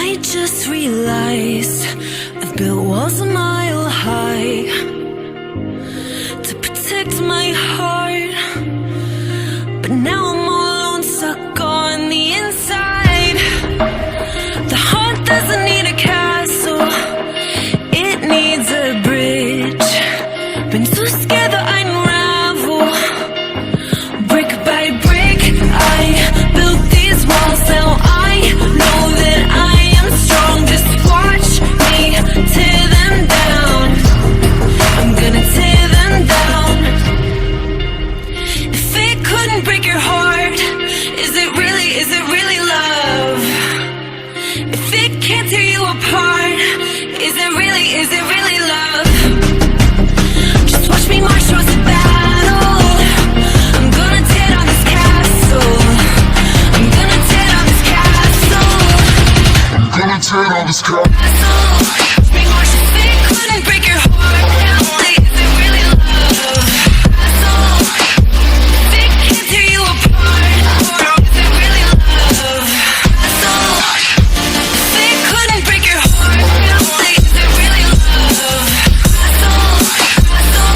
I just realized I've built walls a mile high to protect my heart, but now I'm all alone, stuck on the inside. The heart doesn't need a castle, it needs a bridge. Been too scared that I'd unravel. Brick by brick, I built these walls. Now I know that I am strong. Just watch me tear them down. I'm gonna tear them down. If it couldn't break your heart, is it really love? If it can't tear you apart, is it really love? Just watch me march towards the battle. I'm gonna tear down this castle. I'm gonna tear down this castle. I'm gonna tear down this castle. Watch me march. If it couldn't break your heart, is it really love? Castle. If it can't tear you apart, is it really love? Castle. If it couldn't break your heart, is it really love? Castle.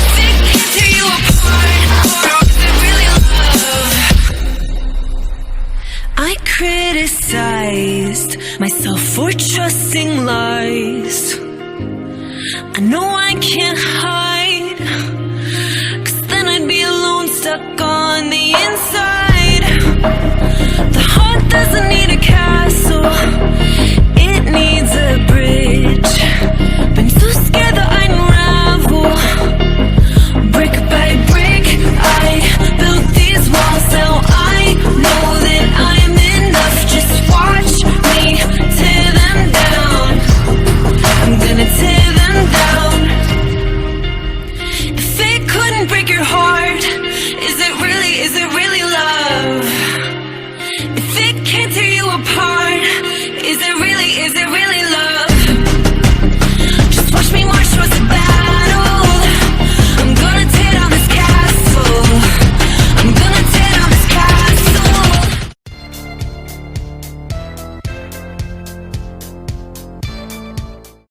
If it can't tear you apart, is it really love? I criticized myself for trusting lies. I know I can't hide, 'cause then I'd be alone, stuck on the inside. The heart doesn't need a castle,